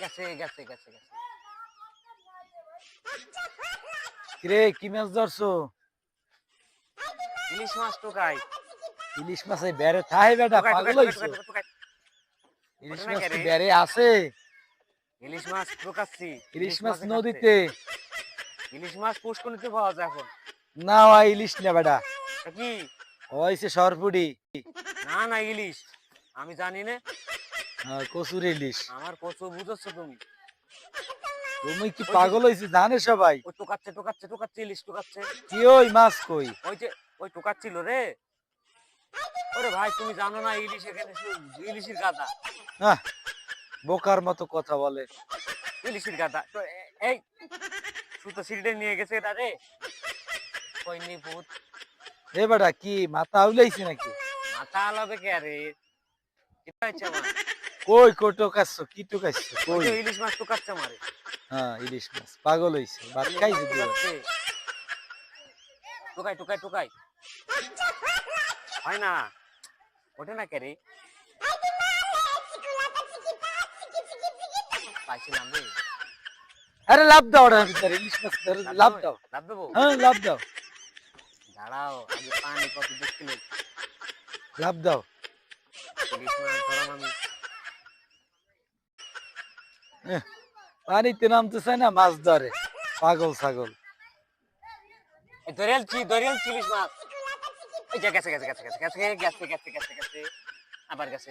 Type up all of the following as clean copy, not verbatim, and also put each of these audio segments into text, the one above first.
গেছে গেছে গেছে গেছে। কিরে কি মাছ ধরছো? ইলিশ মাছ টোকাই। ইলিশ মাছ এই বেড়ে থাই বেটা, টোকাই টোকাই পাগল টোকাই হইছো? টোকাই টোকাই টোকাই। ইলিশ ওঠে না মাছ কে কি রে? বেড়ে আছে? ইলিশ মাছ টোকাচ্ছি। ইলিশ ইলিশ মাছ মাছে খাচ্ছে। নদীতে। ইলিশ মাছ পুষ্করিতে পাওয়া যায় এখন। না ভাই ইলিশ না বেটা, তা কি? হইছে সরপুরি। না না ইলিশ। আমি জানি না। কচুর ইলিশ। আমার কচু বুঝছো তুমি? তুমি কি ওই যে পাগল হইছে জানে সবাই? ওই টোকাচ্ছে টোকাচ্ছে টোকাচ্ছে ইলিশ টোকাচ্ছে। কি ওই মাছ কই? ওই যে ওই টোকাচ্ছিল রে। ওরে ভাই তুমি জানো না ইলিশ এখানে ইলিশের গাদা। আহ, বোকার মতো কথা বলে। ইলিশের গাদা তো এই সুতো সিঁড়িতে নিয়ে গেছে এটা রে। কইনি ভূত। এ বেটা কি মাথা আউলাইছে নাকি? মাথা আলাবে কে রে? কি হয়েছে আমার? কই কই টোকাচ্ছ, কি টোকাচ্ছ ওই কই? যে ইলিশ মাছ টোকাচ্ছে আমারে। হ্যাঁ ইলিশ মাছ, পাগল হইছে, ভাত ইলিশ মাছ খাইছে দুবার। টোকাচ্ছে। টোকাই টোকাই টোকাই। হয় না। ওঠে না কে রে? পাইছিলাম রে। আরে লাভ দাও ওটার ভিতরে, ইলিশ মাছ ধরে লাভ লাভ দেবো? দাও। লাভ দেবো? হ্যাঁ লাভ দাও, দাঁড়াও আগে পানি কত দেখছিল। লাভ দাও। ইলিশ মাছ ধরাম আমি। এহ, পানিতে নামতে চায় না মাছ ধরে, পাগল ছাগল। দরিয়াল ইলিশ মাছ। এই যে গেছে গেছে গেছে গেছে গেছে গেছে গেছে গেছে গেছে আবার গেছে।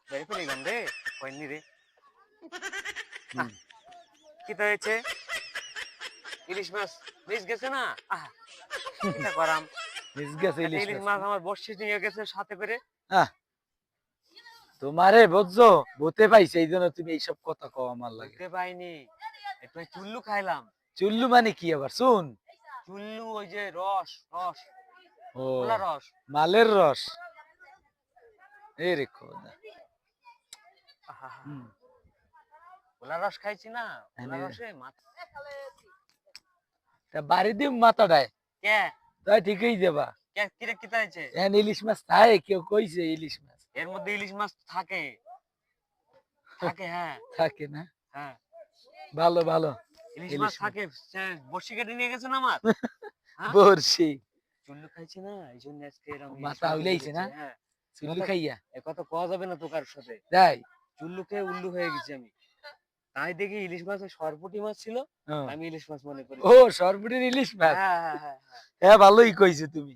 ধরে ফেলিলাম রে। হয়নি রে। হুম, কি তো হয়েছে? ইলিশ মাছ মিস গেছে না। আহা কিটা করাম। মিস গেছে একটা ইলিশ ইলিশ মাছ। মাছ আমার বর্ষি নিয়ে গেছে সাথে করে। আহ, তোমারে বুঝছো ভূতে পাইছে, এই জন্য তুমি এইসব কথা কও আমার লাগে। বুঝতে পাইনি। একটু চুল্লু খাইলাম। চুল্লু মানে কি আবার শুন? চুল্লু ওই যে রস রস ও কোলা রস। মালের রস। এই রে খোদা। আহা হুম, কোলা রস খাইছি না। কোলা এনে রসে মাথা তা বাড়ি দিম মাথাটায়, কে তাই ঠিকই দেবা। কে কিরে কিতা হয়েছে? এখন ইলিশ মাছ থাকে, কেউ কইছে ইলিশ মাছ এর মধ্যে ইলিশ মাছ থাকে। থাকে হ্যাঁ। থাকে না? হ্যাঁ ভালো ভালো। ইলিশ মাছ ইলিশ মাছ থাকে। সে বড়শি কেটে নিয়ে গেছে না আমার। হ্যাঁ বর্ষি চুল্লু খাইছি না এই জন্য আজকে এরকম ইলিশ মাথা মাছ উলাইছে না, ধরেছে। হ্যাঁ চুল্লু খাইয়া এ কথা কওয়া যাবে না তো কার সাথে। তাই। চুল্লু খেয়ে উল্লু হয়ে গেছি আমি। তাই দেখি ইলিশ মাছ সরপুঁটি মাছ ছিল। হ্যাঁ। আমি ইলিশ মাছ মনে ও করেছি। সরপুরের ইলিশ মাছ। হ্যাঁ হ্যাঁ হ্যাঁ হ্যাঁ হ্যাঁ ভালোই কইছো তুমি।